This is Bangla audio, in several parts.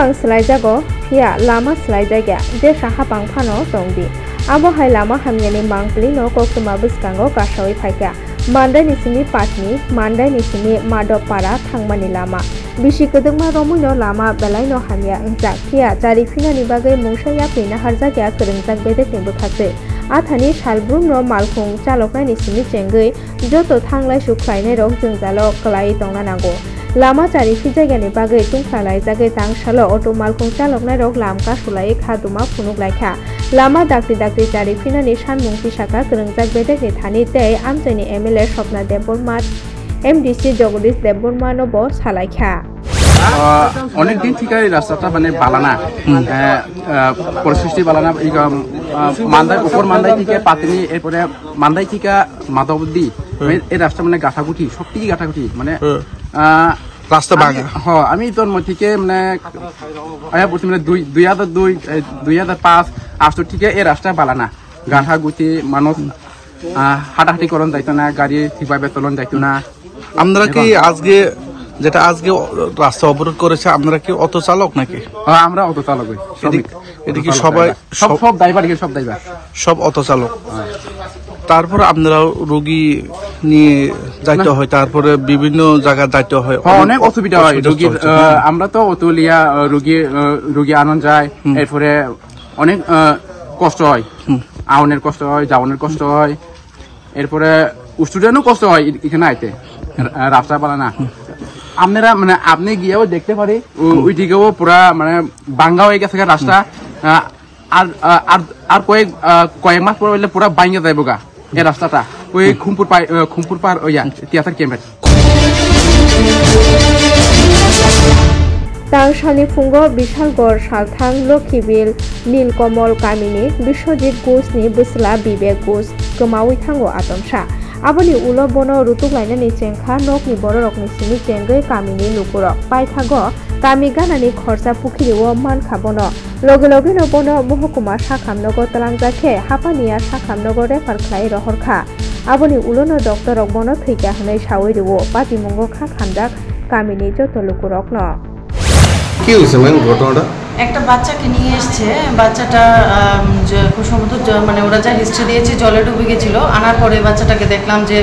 bang selaijago pia lama selaijaga desa hapang phano tongdi abo hai lama hamyani mangpli no koktuma buskango kashawi phaika mandai ni sini patni mandai ni sini madopara thangmani lama bisi kedengma romuno lama belai no hamya ungjak pia jari finani bagai mungsaya pina harjaga kerengjak bedek ni bukhase athani salbrum no malkhung chaloknai ni sini chengai joto thanglai sukhlainai rok jungjalok klai tongna nago lama jari fijaigani bagai tungkhalai jagai tangsalo auto malkhung chaloknai rok lamka sulai khaduma phunuk laikha lama dakti dakti jari finani sanmung pisaka kerengjak bedek ni thani tei amchaini MLA Swapna Debbarma MDC Jagadish Debbarma no bo salaikha অনেক দিন থেকে এই রাস্তাটা মানে বালানা পরিস্থিতি বালানা মান্দাই উপর মান্দাই থেকে পাতনি এরপরে মান্দাই থেকে মাধবদি এই রাস্তা মানে গাঠাগুটি সবটি গাঠাগুটি মানে রাস্তা ভাঙা হ্যাঁ আমি তোর মধ্যে থেকে মানে আয়া বলছি মানে 2005 আসতো থেকে এই রাস্তা বালানা গাঠাগুটি মানুষ হাঁটাহাঁটি করন যাইতো না গাড়ি ঠিকভাবে চলন যাইতো না আমরা কি আজকে যেটা আজকে রাস্তা অবরোধ করেছে আপনারা কি অটো চালক নাকি আমরা অটো চালক এদিকে সবাই সব ড্রাইভার সব ড্রাইভার সব অটো চালক তারপর আপনারা রোগী নিয়ে যাইতে হয় তারপরে বিভিন্ন জায়গায় যাইতে হয় অনেক অসুবিধা হয় রোগীর আমরা তো অটো লিয়া রোগী আনন্দ যায় এরপরে অনেক কষ্ট হয় আউনের কষ্ট হয় যাওয়ানোর কষ্ট হয় এরপরে স্টুডেন্টও কষ্ট হয় এখানে আইতে রাস্তা পালা না আপনারা মানে আপনি গিয়েও দেখতে পারি ওইদিকেও পুরা মানে বাঙ্গা হয়ে গেছে রাস্তা আর আর কয়েক মাস পরে হইলে পুরা ভাঙে যাইব গা এই রাস্তাটা ওই খুমপুর পার তিয়াতার ক্যাম্পের তাংসানি ফুঙ্গ বিশালগড় সালথাং লক্ষীবিল নীলকমল কামিনী বিশ্বজিৎ ঘোষনি বসলা বিবেক Ghosh গোমাওই থাঙ্গো আতমসা aboni ulo bono rutuk lainani chengkha nokni bororokni sini chengai kamini lukurok paithago kami ganani khorsa pukhiriwo mankha bono loge loge no bono mohokuma sakhamnogo talangjakhe hapaniya sakhamnogo refer khlai rohorkha aboni ulo no doctor rok bono thika hanai sawai riwo patimungo kha khamjak kamini joto lukurok no কি হইছে ম্যাম ঘটনাটা একটা বাচ্চাকে নিয়ে এসেছে বাচ্চাটা খুব সম্ভবত মানে ওরা যা হিস্ট্রি দিয়েছে জলে ডুবে গেছিল আনার পরে বাচ্চাটাকে দেখলাম যে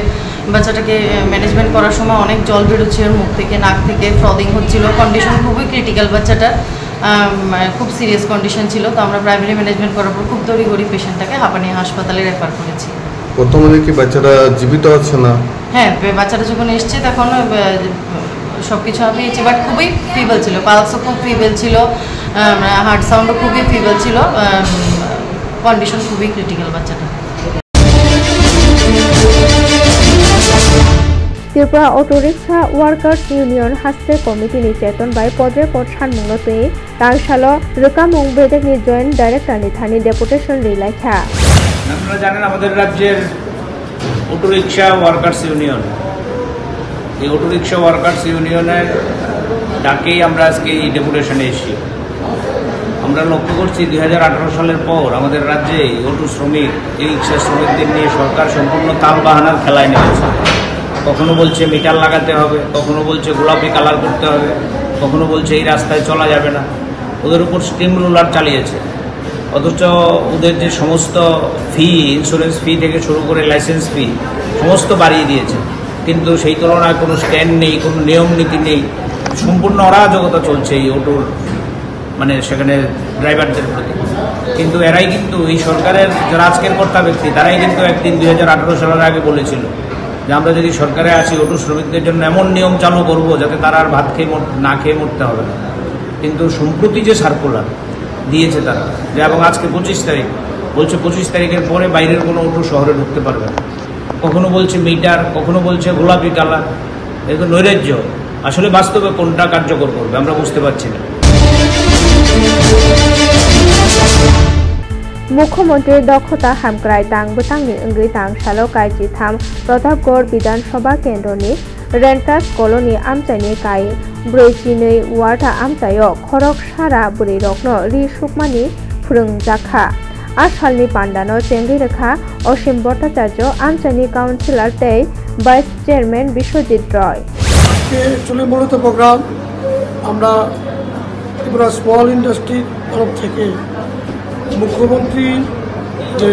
বাচ্চাটাকে ম্যানেজমেন্ট করার সময় অনেক জল বেরোচ্ছে ওর মুখ থেকে নাক থেকে ফ্রদিং হচ্ছিল কন্ডিশন খুবই ক্রিটিক্যাল বাচ্চাটা খুব সিরিয়াস কন্ডিশন ছিল তো আমরা প্রাইমারি ম্যানেজমেন্ট করার পর খুব দৌড়ি পেশেন্টটাকে হাঁপানি হাসপাতালে রেফার করেছি বর্তমানে কি বাচ্চাটা জীবিত আছে না হ্যাঁ বাচ্চাটা যখন এসছে তখন সবকিছু আমি পেয়েছি বাট খুবই ফিবল ছিল পালসও খুব ফিবল ছিল হার্ট সাউন্ডও খুবই ফিবল ছিল কন্ডিশন খুবই ক্রিটিক্যাল বাচ্চাটা Tripura auto rickshaw workers union হাস্তে কমিটিনি চেতন বাই পদে পদ সানমুংনতে তাংসালো রকামুং বেদেকনি জয়েন্ট ডাইরেক্টরনি থানি ডেপুটেশন রিলাইখা আপনারা জানেন আমাদের রাজ্যের অটো রিক্সা ওয়ার্কার্স ইউনিয়ন এই অটো রিক্সা ওয়ার্কার্স ইউনিয়নের ডাকেই আমরা আজকে এই ডেপুটেশনে এসেছি আমরা লক্ষ্য করছি 2018 সালের পর আমাদের রাজ্যে অটো শ্রমিক এই রিক্সা শ্রমিকদের নিয়ে সরকার সম্পূর্ণ তালবাহানার খেলায় নেমেছে কখনো বলছে মিটার লাগাতে হবে কখনো বলছে গোলাপি কালার করতে হবে কখনো বলছে এই রাস্তায় চলা যাবে না ওদের উপর স্টিম রোলার চালিয়েছে অথচ ওদের যে সমস্ত ফি ইন্স্যুরেন্স ফি থেকে শুরু করে লাইসেন্স ফি সমস্ত বাড়িয়ে দিয়েছে কিন্তু সেই তুলনায় কোনো স্ট্যান্ড নেই কোনো নিয়ম নীতি নেই সম্পূর্ণ অরাজকতা চলছে এই অটোর মানে সেখানে ড্রাইভারদের প্রতি কিন্তু এরাই কিন্তু এই সরকারের যারা আজকের কর্তা ব্যক্তি তারাই কিন্তু একদিন 2018 সালের আগে বলেছিল যে আমরা যদি সরকারে আসি অটো শ্রমিকদের জন্য এমন নিয়ম চালু করব যাতে তারা আর ভাত খেয়ে না খেয়ে মরতে হবে না কিন্তু সম্প্রতি যে সার্কুলার দিয়েছে তারা যে এবং আজকে 25 তারিখ বলছে 25 তারিখের পরে বাইরের কোনো অটো শহরে ঢুকতে পারবে না কখনো বলছে মিটার কখনো বলছে গোলাপি কালার এগুলো নৈরাজ্য আসলে বাস্তবে কোনটা কার্যকর করবে আমরা বুঝতে পারছি না মুখ্যমন্ত্রী দক্ষতা হামক্রাই তাংবুতাংনি অঙ্গি তাংসালো কাইজি থাম প্রতাপগড় বিধানসভা কেন্দ্রনি রেন্টাস কলোনি আমচাইনি কাই ব্রৈচিनै ওয়ার্ডা আমচাयो खरक सारा बुरै रकनो रि सुकमानि फोरोंजाखा आसालनि पान्डानो चेंगै रेखा असीम भट्टाचार्य আমচাইনি काउन्सिलर तै ভাইস চেয়ারম্যান বিশ্বজিৎ রয় চলে মূলত প্রোগ্রাম আমরা ত্রিপুরা স্মল ইন্ডাস্ট্রির তরফ থেকে মুখ্যমন্ত্রী যে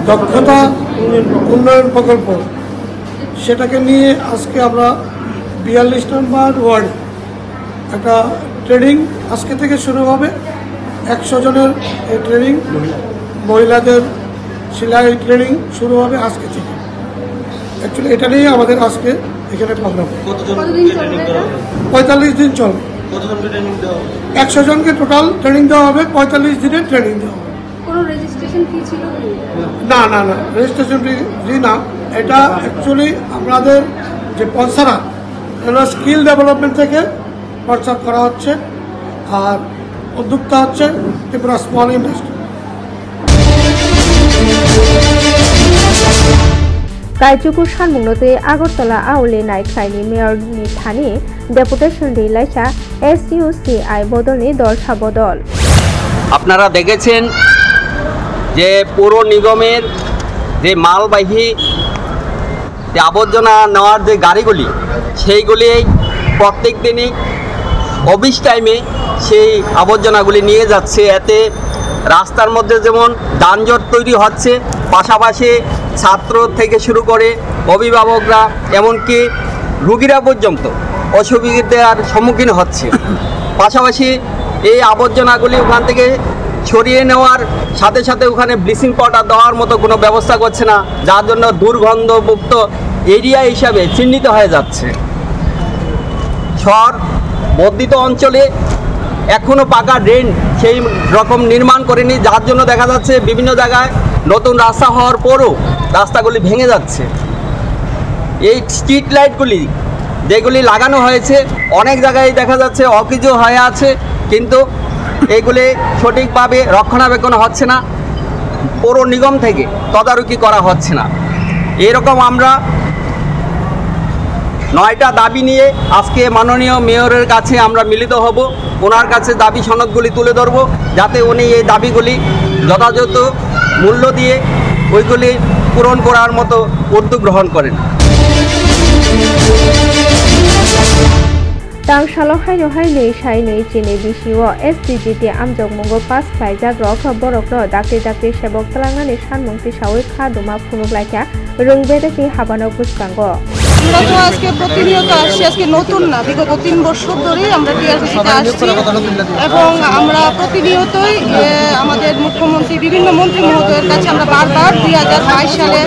দক্ষতা উন্নয়ন প্রকল্প সেটাকে নিয়ে আজকে আমরা 42 নম্বর ওয়ার্ড একটা ট্রেনিং আজকে থেকে শুরু হবে। 100 জনের এই ট্রেনিং, মহিলাদের সেলাই ট্রেনিং শুরু হবে আজকে থেকে। অ্যাকচুয়ালি এটা নিয়ে আমাদের আজকে এখানে প্রোগ্রাম। 45 দিন চলবে। 100 জনকে টোটাল ট্রেনিং দেওয়া হবে, 45 দিনের ট্রেনিং দেওয়া হবে। কোনো রেজিস্ট্রেশন ফি ছিল না? না, রেজিস্ট্রেশন ফি না। এটা অ্যাকচুয়ালি আমাদের যে স্পন্সররা এটা স্কিল ডেভেলপমেন্ট থেকে স্পন্সর করা হচ্ছে, আর উদ্যোক্তা হচ্ছে Tripura small industry. Kaijuku Shanmungnote Agartala Aule Naikraini Mayor Nithani Deputation de Lacha SUCI Bodoni Dol Sabodol আপনারা দেখেছেন যে পৌর নিগমের যে মালবাহী যে আবর্জনা নেওয়ার যে গাড়িগুলি সেইগুলি প্রত্যেক দিনই অফিস টাইমে সেই আবর্জনাগুলি নিয়ে যাচ্ছে। এতে রাস্তার মধ্যে যেমন যানজট তৈরি হচ্ছে, পাশাপাশি ছাত্র থেকে শুরু করে অভিভাবকরা এমনকি রোগীরা পর্যন্ত অসুবিধার সম্মুখীন হচ্ছে। পাশাপাশি এই আবর্জনাগুলি ওখান থেকে সরিয়ে নেওয়ার সাথে সাথে ওখানে ব্লিচিং পাউডার দেওয়ার মতো কোনো ব্যবস্থা করছে না, যার জন্য দুর্গন্ধমুক্ত এরিয়া হিসাবে চিহ্নিত হয়ে যাচ্ছে। শহর বর্ধিত অঞ্চলে এখনও পাকা ড্রেন সেই রকম নির্মাণ করেনি, যার জন্য দেখা যাচ্ছে বিভিন্ন জায়গায় নতুন রাস্তা হওয়ার পরও রাস্তাগুলি ভেঙে যাচ্ছে। এই স্ট্রিট লাইটগুলি যেগুলি লাগানো হয়েছে অনেক জায়গায় দেখা যাচ্ছে অকেজো হয়ে আছে, কিন্তু এগুলি সঠিকভাবে রক্ষণাবেক্ষণ হচ্ছে না, পৌর নিগম থেকে তদারকি করা হচ্ছে না। এরকম আমরা 9টা দাবি নিয়ে আজকে মাননীয় মেয়রের কাছে আমরা মিলিত হব। ওনার কাছে দাবি সনদগুলি তুলে ধরব, যাতে উনি এই দাবিগুলি যথাযথ মূল্য দিয়ে ওইগুলি পূরণ করার মতো উদ্যোগ গ্রহণ করেন। Tang Shalohai Nohai Nei Shai Nei Chine Bishiwo SDGT Amjok Mungo Pas Klai Jagrok Borokro Dakri Dakri Shebok Talangani Shanmungti Shawi Khaduma Phunuglaika Rungbedeki Habano Buskango আমরা তো আজকে প্রতিনিয়ত আসছি, আজকে নতুন না, বিগত 3 বছর ধরে আমরা টিআরসিতে আসছি এবং আমরা প্রতিনিয়তই আমাদের মুখ্যমন্ত্রী বিভিন্ন মন্ত্রী মহোদয়ের কাছে আমরা বারবার 2022 সালে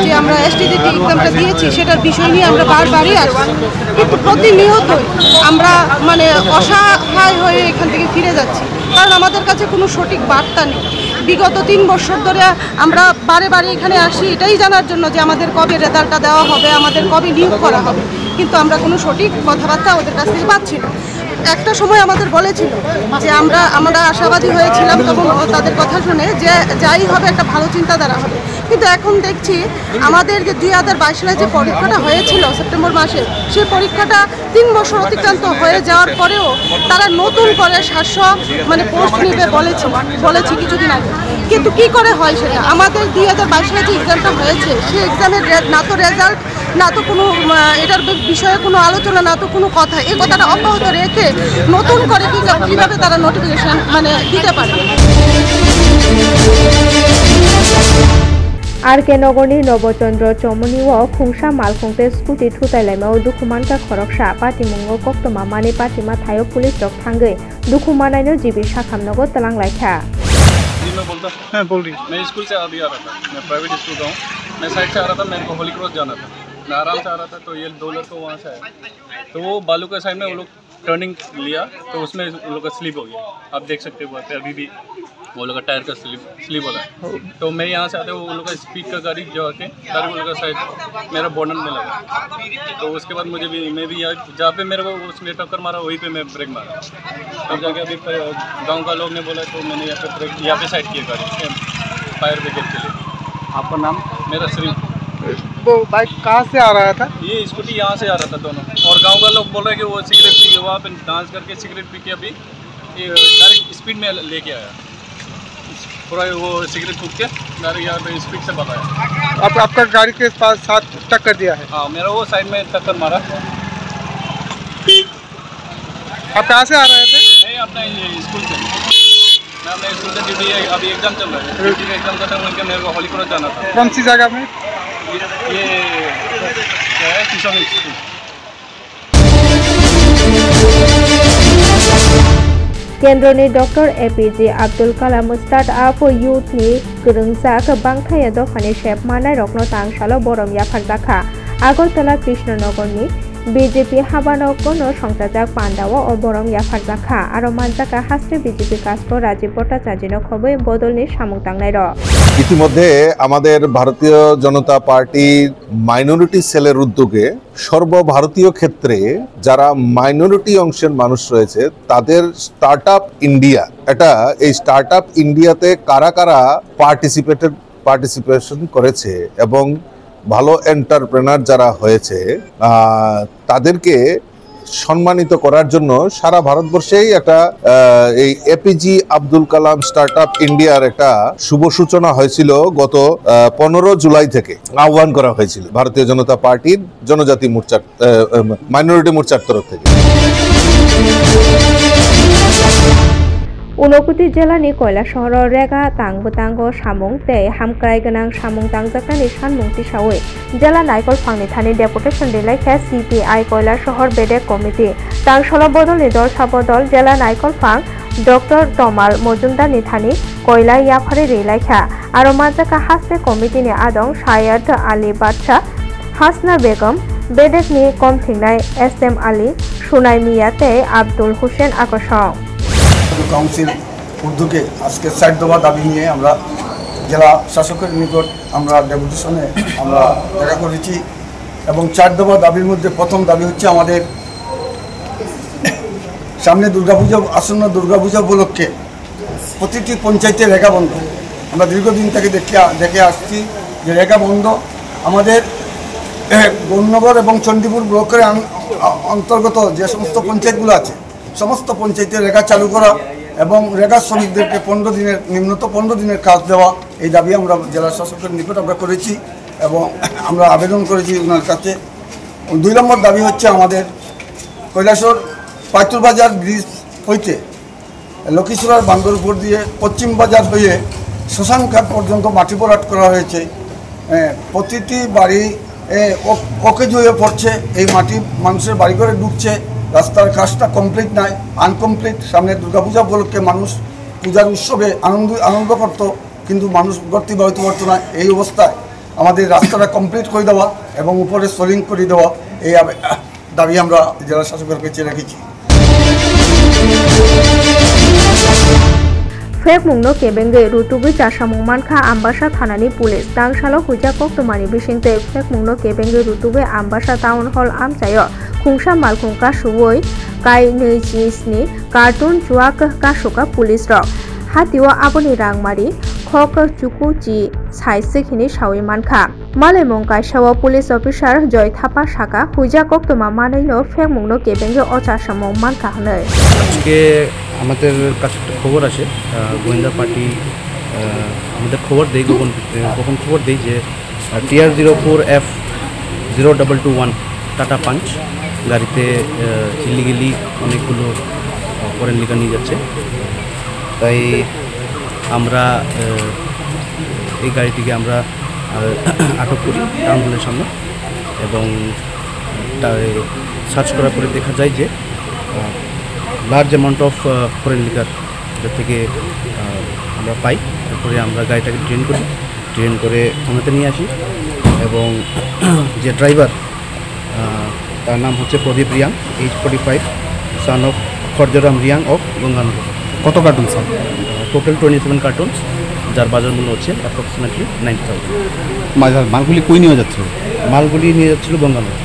যে আমরা এসটিজিটি এক্সামটা দিয়েছি সেটার বিষয় নিয়ে আমরা বারবারই আসছি, কিন্তু প্রতিনিয়তই আমরা মানে অসহায় হয়ে এখান থেকে ফিরে যাচ্ছি, কারণ আমাদের কাছে কোনো সঠিক বার্তা নেই। বিগত 3 বছর ধরে আমরা বারে বারে এখানে আসি এটাই জানার জন্য যে আমাদের কবে রেজাল্টটা দেওয়া হবে, আমাদের কবে নিয়োগ করা হবে, কিন্তু আমরা কোনো সঠিক কথাবার্তা ওদের কাছ থেকে পাচ্ছি না। একটা সময় আমাদের বলেছিল যে আমরা আশাবাদী হয়েছিলাম তখন তাদের কথা শুনে যে যাই হবে একটা ভালো চিন্তাধারা হবে, কিন্তু এখন দেখছি আমাদের যে 2022 সালে যে পরীক্ষাটা হয়েছিল সেপ্টেম্বর মাসে, সেই পরীক্ষাটা 3 বছর অতিক্রান্ত হয়ে যাওয়ার পরেও তারা নতুন করে 700 মানে পোস্ট নিবে বলেছি কিছুদিন আগে, কিন্তু কি করে হয় সেটা? আমাদের 2022 সালে যে এক্সামটা হয়েছে সেই এক্সামের না তো রেজাল্ট, না তো কোনো এটার বিষয়ে কোনো আলোচনা, না তো কোনো কথা, এই কথাটা অব্যাহত রেখে নতুন করে কীভাবে তারা নোটিফিকেশন মানে দিতে পারে। RK Nogorni Nobochandra Chomoni wo Khungsa Malkhungte Scooty Thutailaimao Dukhumanka Khoroksa Patimungo Koktoma Mani Patima Thayo Police Rok Thangai Dukhumanaino Jibi Shakhamnogo Talang Laikha। मैं बोलता हाँ बोल रही मैं स्कूल से अभी आ रहा था, मैं प्राइवेट स्कूल का हूँ, मैं साइड से आ रहा था, मेरे को होली क्रॉस जाना था, मैं आराम से आ रहा था तो ये 2 लड़के वहाँ से आए, तो वो बालू के साइड में वो लोग टर्निंग लिया तो उसमें उन लोग का स्लिप हो गया, आप देख सकते हो वहाँ पे अभी भी वो लोग का टायर का स्लिप हो रहा है। तो मैं यहाँ से आते वो लोग का स्पीड का गाड़ी जो आके सारे वो लोग का साइड मेरा बॉर्डर में लगा, तो उसके बाद मैं भी यहाँ जहाँ पे मेरे को उसने टक्कर मारा वहीं पे मैं ब्रेक मारा, तब जाके अभी गांव का लोग ने बोला तो मैंने यहाँ पे साइड किया गाड़ी फायर ब्रिगेड के लिए। आपका नाम? मेरा श्री। वो बाइक कहाँ से आ रहा था? ये स्कूटी यहाँ से आ रहा था दोनों, और गांव का लोग बोल रहे हैं कि वो सिगरेट पी के वहाँ पे डांस करके सिगरेट पी के अभी डायरेक्ट स्पीड में लेके आया, पूरा वो सिगरेट फूक के डायरेक्ट यहाँ पे स्पीड से बताया। आपका गाड़ी के पास साथ टक्कर दिया है? हाँ, मेरा वो साइड में टक्कर मारा। आप कहाँ से आ रहे थे? अपने स्कूल से। मैं अपने स्कूल से ड्यूटी अभी एग्जाम चल रहा है, ड्यूटी का एग्जाम खत्म होकर मेरे को होली क्रॉस जाना था। कौन सी जगह में? ये क्या है, किशोर school. केन्द्रनि doctor APJ Abdul Kalam startup यूथनि गोरोंजाक बांथाया दफानि shape मानाय रत्न तांसालो बरम याफारजाखा आगरतला कृष्णनगरनि बीजेपी हाबानगरनो संसारजाक पांडाओ और बरम याफारजाखा आरो मानजाका हास्रे बीजेपी काजको राजीव भट्टाचार्यनो खबै बदलनि सामुं तांनाय र ইতিমধ্যে আমাদের ভারতীয় জনতা পার্টির মাইনরিটি সেলের উদ্যোগে সর্বভারতীয় ক্ষেত্রে যারা মাইনরিটি অংশের মানুষ রয়েছে তাদের স্টার্টআপ ইন্ডিয়া, এই স্টার্টআপ ইন্ডিয়াতে কারা কারা পার্টিসিপেশন করেছে এবং ভালো এন্টারপ্রেনার যারা হয়েছে তাদেরকে সম্মানিত করার জন্য সারা ভারতবর্ষেই একটা এই এপিজি আব্দুল কালাম স্টার্টআপ ইন্ডিয়ার একটা শুভ সূচনা হয়েছিল গত 15 জুলাই থেকে আহ্বান করা হয়েছিল ভারতীয় জনতা পার্টির জনজাতি মোর্চার মাইনরিটি মোর্চার তরফ থেকে। ঊনকোটি जिल्लानि কৈলাসহৰৰ रेगा तांग सामुं तै हामक्राय गोनां सामुं तांजाकनानि सानमुं तिसावै जिल्ला नायकल फांनि थानि डेपुटेशन रिलायखा सीपीआई কৈলাসহর बेडेक कमिटि तांसल बदलनि दल साबदल जिल्ला नायकल फां डॉक्टर तमाल मजुमदारनि थानि कयला याफारि रिलायखा आरो माजाका हास्रे कमिटिनि आदं सायद आली बादशाह हासना बेगम बेडेकनि कमथिंनाय एसएम आली सुनाय मिया तै आब्दुल हुसैन आकर्षण কাউন্সিল উদ্যোগে আজকে ৬০ দফা দাবি নিয়ে আমরা জেলা শাসকের নিকট আমরা ডেপুটেশনে আমরা দেখা করেছি এবং ৪ দফা দাবির মধ্যে প্রথম দাবি হচ্ছে আমাদের সামনে দুর্গাপূজা আসন্ন দুর্গাপূজা উপলক্ষে প্রতিটি পঞ্চায়েতে রেখা বন্ধ। আমরা দীর্ঘদিন থেকে দেখে আসছি যে রেখা বন্ধ আমাদের গৌরনগর এবং চণ্ডীপুর ব্লকের অন্তর্গত যে সমস্ত পঞ্চায়েতগুলো আছে সমস্ত পঞ্চায়েতে রেখা চালু করা এবং রেখা শ্রমিকদেরকে 15 দিনের নিম্নত 15 দিনের কাজ দেওয়া এই দাবি আমরা জেলা শাসকের নিকট আমরা করেছি এবং আমরা আবেদন করেছি ওনার কাছে। 2 নম্বর দাবি হচ্ছে আমাদের কৈলাসহর পাইতুর বাজার ব্রিজ হইতে লক্ষ্মীছড়ার বান্দর উপর দিয়ে পশ্চিম বাজার হয়ে শ্মশানঘাট পর্যন্ত মাটি ভরাট করা হয়েছে। প্রতিটি বাড়ি অকেজ হয়ে পড়ছে, এই মাটি মানুষের বাড়ি করে ঢুকছে, রাস্তার কাজটা কমপ্লিট নাই, আনকমপ্লিট। সামনে দুর্গাপূজা উপলক্ষে মানুষ পূজার উৎসবে আনন্দ করত কিন্তু মানুষ ভর্তি হইতে পারত না। এই অবস্থায় আমাদের রাস্তাটা কমপ্লিট করে দেওয়া এবং উপরে সোলিং করে দেওয়া এই দাবি আমরা জেলা শাসকের কাছে রেখেছি। फेक मुंगनो केबेंगे रुतुबी चासामुं मानखा आम्बासा थानानि पुलिस दांसालो हुजा कक्तमानि बिसिंते फेक मुंगनो केबेंगे रुतुबे आम्बासा टाउन हल आमचायो खुंसा मालखुंका सुवै काई 27 कार्टुन जुआक कासुका पुलिस रक हातिओ आबनि रांमारि खक चुकुची साइसिखिनि सावै मानखा मालेमं काइसाओ पुलिस अफिसार जय थापा साका हुजा कक्तमा मानैनो फेक मुंगनो केबेंगे अचासामुं मानखा हनै আজকে আমাদের কাছে একটা খবর আসে গোয়েন্দা পার্টি আমাদের খবর দেয় গোপন খবর দেয় যে TR04F0221 টাটা পাঞ্চ গাড়িতে ইলিগেলি অনেকগুলো ফরেন লিকার নিয়ে যাচ্ছে। তাই আমরা এই গাড়িটিকে আমরা আটক করি টাউন হলের সামনে এবং সার্চ করার পরে দেখা যায় যে large amount of foreign liquor এটা থেকে আমরা পাই। তারপরে আমরা গাড়িটাকে ট্রেন করে থানাতে নিয়ে আসি এবং যে ড্রাইভার তার নাম হচ্ছে Pradip Reang, age 45, son of Kharjaram Reang of Ganganagar. কত কার্টুন স্যার? টোটাল 27 কার্টুনস, যার বাজার মূল্য হচ্ছে অ্যাপ্রক্সিমেটলি 90,000। মালগুলি কই নিয়ে যাচ্ছে? মালগুলি নিয়ে যাচ্ছিল গঙ্গানগর।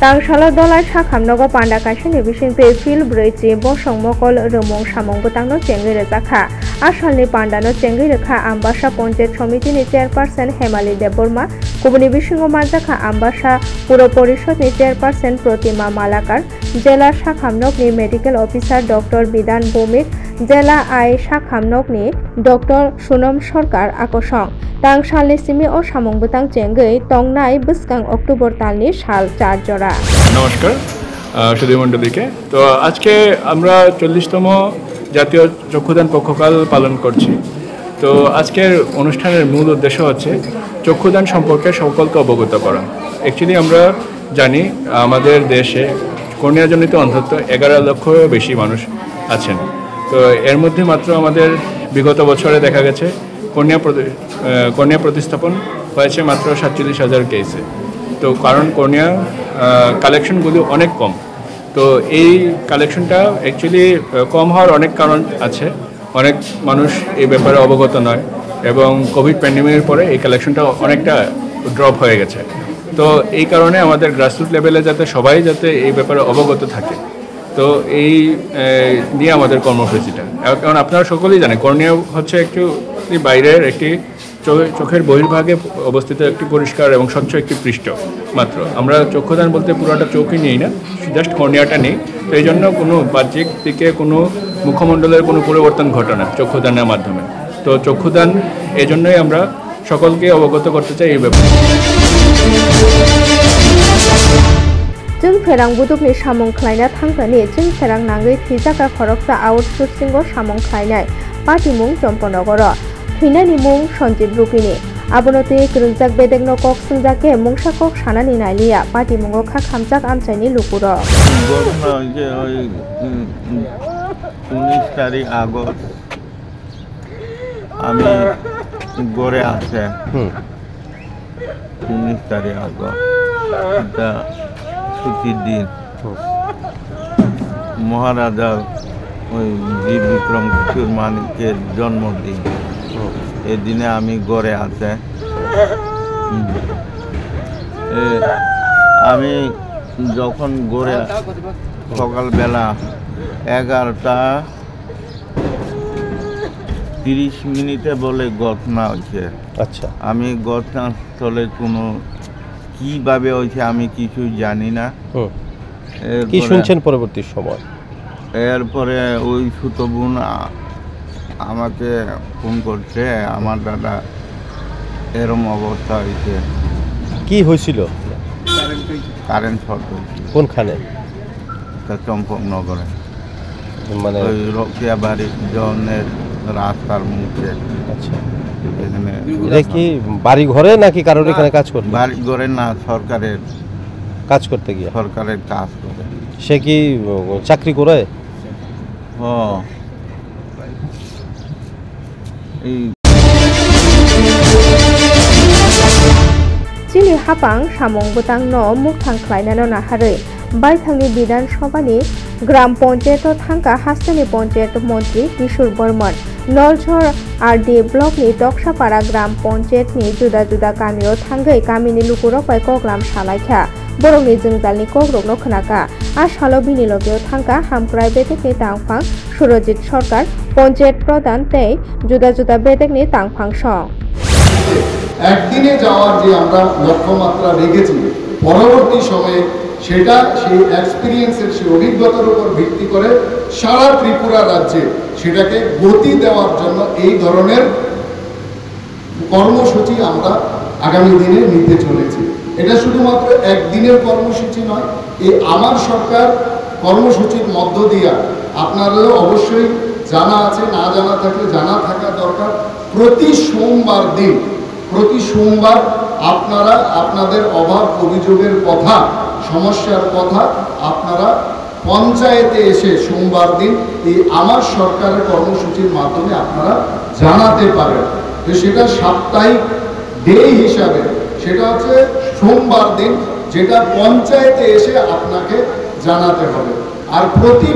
तांसाला दलाय साखामनगो पांडा काइसनि बिसिंते फिल ब्रैजि बसं मकल रमंग सामंग बतांनो चेंगै रेजाखा आसालनि पांडानो चेंगै रेखा आम्बासा पंचायत समितिनि चेयरपारसन हेमाली देबबर्मा गुबुननि बिसिङाव माजाखा आम्बासा पुर परिषदनि चेयरपारसन प्रतिमा मालाकार जिल्ला साखामनगनि मेडिकेल अफिसार डक्टर बिधान भौमिक जिल्ला आइ साखामनगनि डक्टर सुनम सरकार आकर्षण तांसालनि सिमी ओ सामंग बतां चेंगै तंगनाय बसगां अक्टोबर तालनि साल 4 जरा। नमस्कार। সুধীমণ্ডলীকে। তো আজকে আমরা 40তম জাতীয় চক্ষুদান পক্ষকাল পালন করছি। তো আজকের অনুষ্ঠানের মূল উদ্দেশ্য হচ্ছে চক্ষুদান সম্পর্কে সকলকে অবগত করা। অ্যাকচুয়ালি আমরা জানি আমাদের দেশে কর্নিয়াজনিত অন্ধত্ব 11 লক্ষেরও বেশি মানুষ আছেন। তো এর মধ্যে মাত্র আমাদের বিগত বছরে দেখা গেছে কর্নিয়া প্রতিস্থাপন হয়েছে মাত্র 47,000 কেসে। তো কারণ কর্নিয়া কালেকশনগুলো অনেক কম। তো এই কালেকশনটা অ্যাকচুয়ালি কম হওয়ার অনেক কারণ আছে। অনেক মানুষ এই ব্যাপারে অবগত নয় এবং কোভিড প্যান্ডেমিকের পরে এই কালেকশনটা অনেকটা ড্রপ হয়ে গেছে। তো এই কারণে আমাদের গ্রাসরুট লেভেলে যাতে সবাই যাতে এই ব্যাপারে অবগত থাকে, তো এই নিয়ে আমাদের কর্মসূচিটা। কারণ আপনারা সকলেই জানেন কর্নিয়া হচ্ছে একটু বাইরের একটি চোখের বহির্ভাগে অবস্থিত একটি পরিষ্কার এবং স্বচ্ছ একটি পৃষ্ঠ মাত্র। আমরা চক্ষুদান বলতে পুরোটা চোখই নিই না, জাস্ট কর্নিয়াটা নেই। তো এই জন্য কোনো বাহ্যিক দিকে কোনো মুখমণ্ডলের কোনো পরিবর্তন ঘটে না চক্ষুদানের মাধ্যমে। তো চক্ষুদান এই জন্যই আমরা সকলকে অবগত করতে চাই এই ব্যাপারে। जों फेरां बुदुकनि सामुं ख्लायना थांग्रानि जों फेरां नांगै थैजाग्रा खरकसा आउटसोर्सिंगआव सामुं ख्लायनाय पार्टी मुं चम्पनगर थैनायनि मुं सन्जीब रुगिनि आबनति ग्रोंजाक बेदेगनो कक सुंजाके मुंसा कक सानानि नायलिया पार्टी मुंगो खा खामजाक आमचाइनि लुकुर 19 তারিখ আগস্ট আমি গড়ে আছে 19 তারিখ আগস্ট ছুটির দিন মহারাজা ওই জি বিক্রম কিশোর মানিকের জন্মদিন। এই দিনে আমি গড়ে আছে। আমি যখন গড়ে সকালবেলা 11:30 বলে ঘটনা হয়েছে। আচ্ছা, আমি ঘটনাস্থলে কোনো কিভাবে হয়েছে আমি কিছু জানি না। কি শুনছেন পরবর্তী সময়? এরপরে ওই ছোট বোন আমাকে ফোন করছে, আমার দাদা এরম অবস্থা হয়েছে। কি হয়েছিল? কারেন্ট শর্ট হয়েছিল। কোনখানে? চম্পকনগরে, মানে ওই রকিয়া বাড়ি জনের রাস্তার মুখে। আচ্ছা, এটা কি বাড়ি ঘরে নাকি কারোর এখানে কাজ করতে? বাড়ি ঘরে না, সরকারের কাজ করতে গিয়ে। সরকারের কাজ করে। সে কি চাকরি করে? चिनि हापां सामुं बुतां न मुखथां ख्लायनानो नाहारै बायथांनि बिधान सभानि ग्राम पन्चायत थांका हास्तानि पन्चायत मन्त्री किशोर बर्मन नलझर आरडी ब्लकनि दक्सापाड़ा ग्राम पन्चायतनि जुदा जुदा गामियाव थांगै गामिनि लुकुरपाय कग्राम सालायखा बरंनि जोंजालनि कग्रकनो खोनाका आ सालो बिनि लगेयाव थांका हामक्राय बेटेकनि तांफां सुरजित सरकार पन्चायत प्रधान तै जुदा जुदा बेटेकनि तांफां सं একদিনে যাওয়ার যে আমরা লক্ষ্যমাত্রা রেখেছি, পরবর্তী সময়ে সেটা সেই এক্সপিরিয়েন্সের সেই অভিজ্ঞতার উপর ভিত্তি করে সারা ত্রিপুরা রাজ্যে সেটাকে গতি দেওয়ার জন্য এই ধরনের কর্মসূচি আমরা আগামী দিনে নিতে চলেছি। এটা শুধুমাত্র একদিনের কর্মসূচি নয়, এই আমার সরকার কর্মসূচির মধ্য দিয়ে আপনাদেরও অবশ্যই জানা আছে, না জানা থাকলে জানা থাকা দরকার। প্রতি সোমবার আপনারা আপনাদের অভাব অভিযোগের কথা, সমস্যার কথা আপনারা পঞ্চায়েতে এসে সোমবার দিন এই আমার সরকারের কর্মসূচির মাধ্যমে আপনারা জানাতে পারেন। তো সেটা সাপ্তাহিক ডে হিসাবে সেটা হচ্ছে সোমবার দিন, যেটা পঞ্চায়েতে এসে আপনাকে জানাতে হবে। আর প্রতি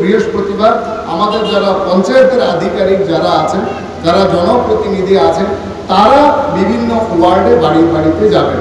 বৃহস্পতিবার আমাদের যারা পঞ্চায়েতের আধিকারিক যারা আছেন, যারা জনপ্রতিনিধি আছেন, তারা বিভিন্ন ওয়ার্ডে বাড়িতে যাবেন।